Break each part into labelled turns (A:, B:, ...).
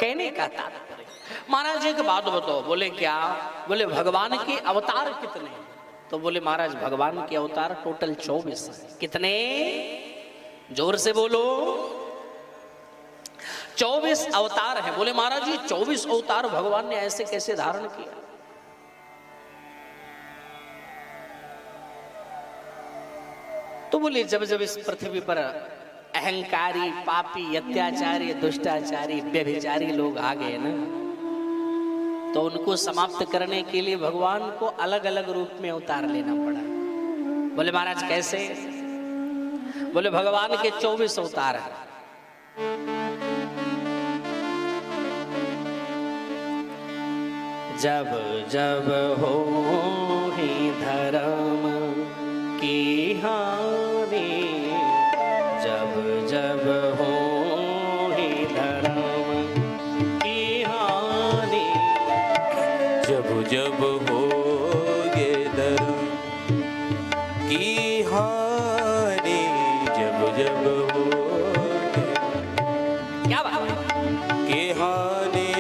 A: कहने का तात्पर्य। महाराज एक बात बताओ। बोले क्या? बोले भगवान के अवतार कितने? तो बोले महाराज भगवान के अवतार टोटल 24 हैं। कितने? जोर से बोलो। 24 अवतार है। बोले महाराज जी 24 अवतार भगवान ने ऐसे कैसे धारण किया? तो बोले जब जब इस पृथ्वी पर अहंकारी, पापी, अत्याचारी, दुष्टाचारी, व्यभिचारी लोग आ गए ना, तो उनको समाप्त करने के लिए भगवान को अलग अलग रूप में अवतार लेना पड़ा। बोले महाराज कैसे? बोले भगवान के 24 अवतार हैं। जब जब हो ही धर्म की हानि, जब जब हो ही धर्म की हानि,
B: जब जब हो ये धर्म की हानि, जब जब हो
A: क्या बात
B: की हानि,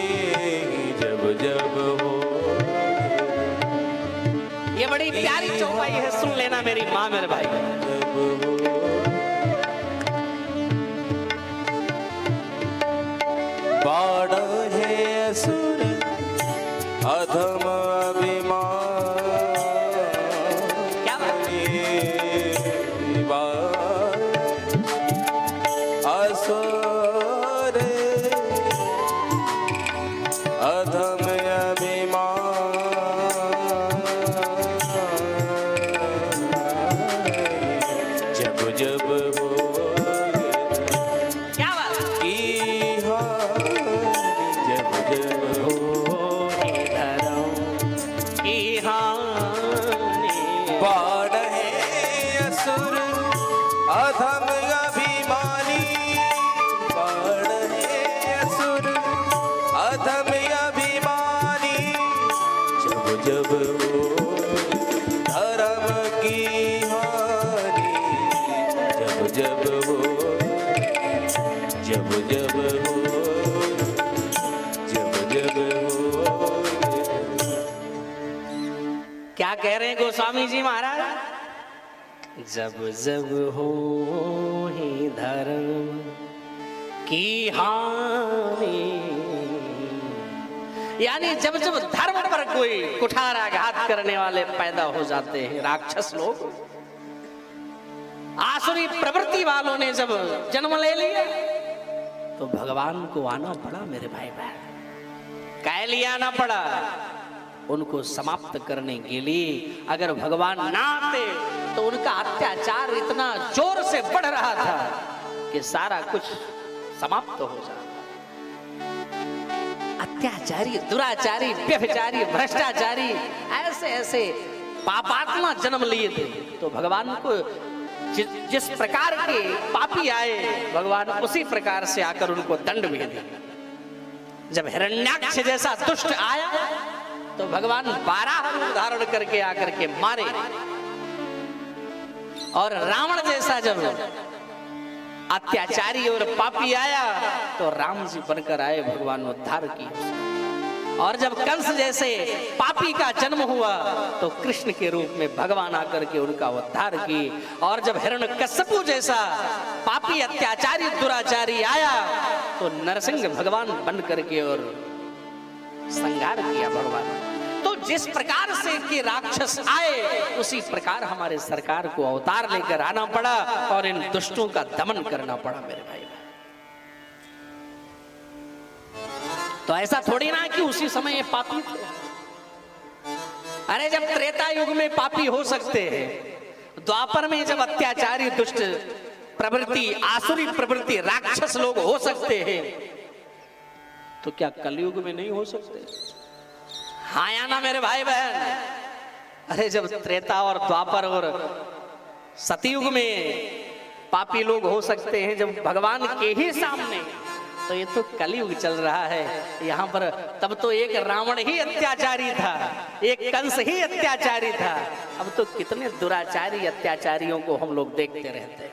B: जब जब हो।
A: ये बड़ी प्यारी चौपाई है, सुन लेना मेरी माँ मेरे भाई।
B: बाढ़ है असुर अधम अभिमान,
A: क्या
B: असुर अधम अभिमान, जब जब हो
A: क्या बात?
B: की हानि, जब जब हो
A: ही धर्म की हानि,
B: बाढ़ है असुर अधम अभिमानी, बाढ़ है असुर अधम अभिमानी, जब जब हो धर्म की हानि, जब जब हो, जब जब हो, जब जब हो।
A: क्या कह रहे हैं गोस्वामी जी महाराज? जब जब हो ही धर्म की हानि, यानी जब जब धर्म पर कोई कुठाराघात करने वाले पैदा हो जाते हैं, राक्षस लोग, आसुरी प्रवृत्ति वालों ने जब जन्म ले लिया, तो भगवान को आना पड़ा मेरे भाई बहन। कह लिया आना पड़ा उनको समाप्त करने के लिए। अगर भगवान ना आते तो उनका अत्याचार इतना जोर से बढ़ रहा था कि सारा कुछ समाप्त हो जाता। अत्याचारी, दुराचारी, व्यभिचारी, भ्रष्टाचारी, ऐसे ऐसे पापात्मा जन्म लिए थे। तो भगवान को जिस प्रकार के पापी आए, भगवान उसी प्रकार से आकर उनको दंड भी दिया। जब हिरण्याक्ष जैसा दुष्ट आया तो भगवान 12 रूप धारण करके आकर के मारे, और रावण जैसा जब अत्याचारी और पापी आया तो राम जी बनकर आए, भगवान उद्धार किया। और जब कंस जैसे पापी का जन्म हुआ तो कृष्ण के रूप में भगवान आकर के उनका उद्धार की। और जब हिरण्यकश्यपु जैसा पापी, अत्याचारी, दुराचारी आया तो नरसिंह भगवान बन करके और संहार किया भगवान। तो जिस प्रकार से कि राक्षस आए, उसी प्रकार हमारे सरकार को अवतार लेकर आना पड़ा और इन दुष्टों का दमन करना पड़ा मेरे भाई। तो ऐसा थोड़ी ना कि उसी समय ये पापी थे। अरे जब त्रेता युग में पापी हो सकते हैं, द्वापर में जब अत्याचारी, दुष्ट प्रवृत्ति, आसुरी प्रवृत्ति, राक्षस लोग हो सकते हैं, तो क्या कलयुग में नहीं हो सकते? हाँ या ना मेरे भाई बहन? अरे जब त्रेता और द्वापर और सतयुग में पापी लोग हो सकते हैं, जब भगवान के ही सामने, तो ये तो कलयुग चल रहा है यहाँ पर। तब तो एक रावण ही अत्याचारी था, एक कंस ही अत्याचारी था। अब तो कितने दुराचारी अत्याचारियों को हम लोग देखते रहते हैं।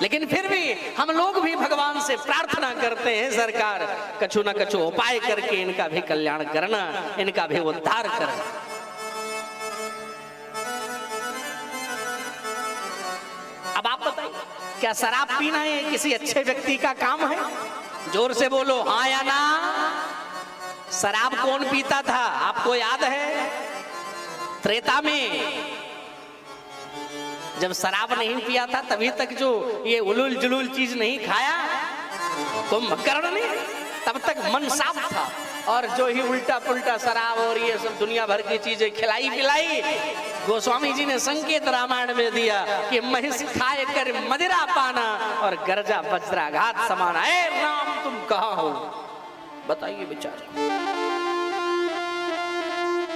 A: लेकिन फिर भी हम लोग भी भगवान से प्रार्थना करते हैं, सरकार कछु न कछु उपाय करके इनका भी कल्याण करना, इनका भी उद्धार करना। अब आप बताइए, क्या शराब पीना ये किसी अच्छे व्यक्ति का काम है? जोर से बोलो हाँ या ना। शराब कौन पीता था, आपको याद है? त्रेता में जब शराब नहीं पिया था, तभी तक जो ये उलूल जुलूल चीज नहीं खाया कुंभकर्ण ने, तब तक मन साफ था। और जो ही उल्टा पुल्टा शराब और ये सब दुनिया भर की चीजें खिलाई पिलाई, गोस्वामी जी ने संकेत रामायण में दिया कि महिष खाए कर मदिरा पाना और गर्जा वज्राघात समाना। ए राम तुम कहाँ हो, बताइए बेचारे।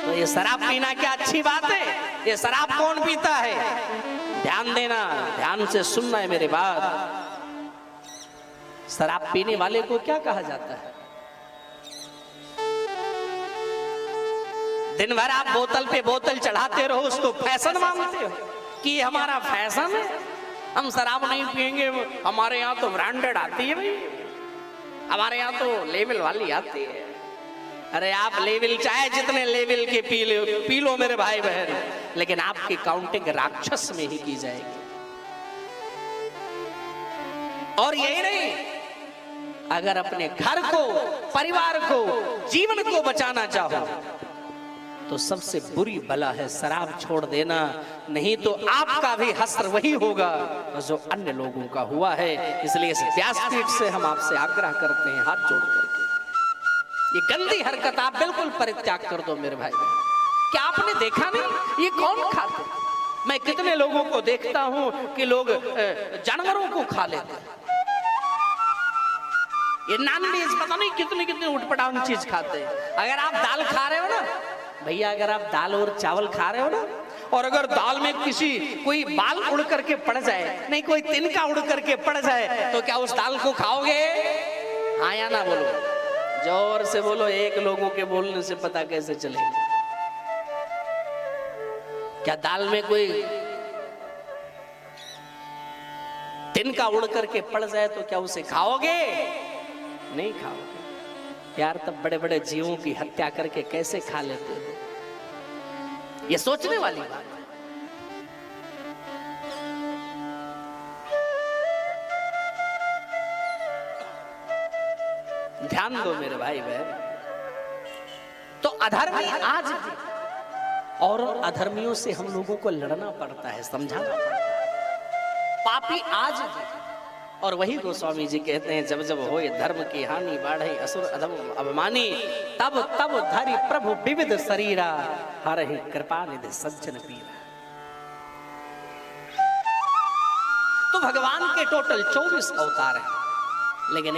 A: तो ये शराब पीना क्या अच्छी बात है? ये शराब कौन पीता है? ध्यान देना, ध्यान से सुनना है मेरे बात। शराब पीने वाले को क्या कहा जाता है? दिन भर आप बोतल पे बोतल चढ़ाते रहो, उसको फैशन मानते हो कि ये हमारा फैशन है, हम शराब नहीं पिएंगे, हमारे यहाँ तो ब्रांडेड आती है भाई, हमारे यहाँ तो लेवल वाली आती है। अरे आप लेवल चाहे जितने लेवल के पी लो मेरे भाई बहन, लेकिन आपकी काउंटिंग राक्षस में ही की जाएगी। और यही नहीं, अगर अपने घर को, परिवार को, जीवन को बचाना चाहो तो सबसे बुरी बला है शराब छोड़ देना, नहीं तो आपका भी हश्र वही होगा जो अन्य लोगों का हुआ है। इसलिए इस व्यासपीठ से हम आपसे आग्रह करते हैं, हाथ जोड़ करके, ये गंदी हरकत आप बिल्कुल परित्याग कर दो मेरे भाई। क्या आपने देखा नहीं ये कौन खाते? मैं कितने लोगों को देखता हूं कि लोग जानवरों को खा लेते हैं। ये नॉनवेज पता नहीं कितने कितने उठपटांग चीज खाते हैं। अगर आप दाल खा रहे हो ना भैया, अगर आप दाल और चावल खा रहे हो ना, और अगर दाल में किसी कोई बाल उड़ करके पड़ जाए, नहीं कोई तिनका उड़ करके पड़ जाए, तो क्या उस दाल को खाओगे? हाँ या ना बोलो, जोर से बोलो। एक लोगों के बोलने से पता कैसे चलेगा? क्या दाल में कोई तिनका उड़ करके पड़ जाए तो क्या उसे खाओगे? नहीं खाओगे यार। तब बड़े बड़े जीवों की हत्या करके कैसे खा लेते हो? ये सोचने वाली बात है। ध्यान दो मेरे भाई बहन। तो अधर्मी आज भी, और अधर्मियों से हम लोगों को लड़ना पड़ता है, समझाना पड़ता है। पापी आज भी, और वही गोस्वामी जी कहते हैं, जब जब होए धर्म की हानि, बाढ़े असुर अधम अभिमानी, तब तब धरि प्रभु विविध शरीरा, हरहि कृपा निधि सज्जन पीरा। तो भगवान के टोटल 24 अवतार हैं, लेकिन एक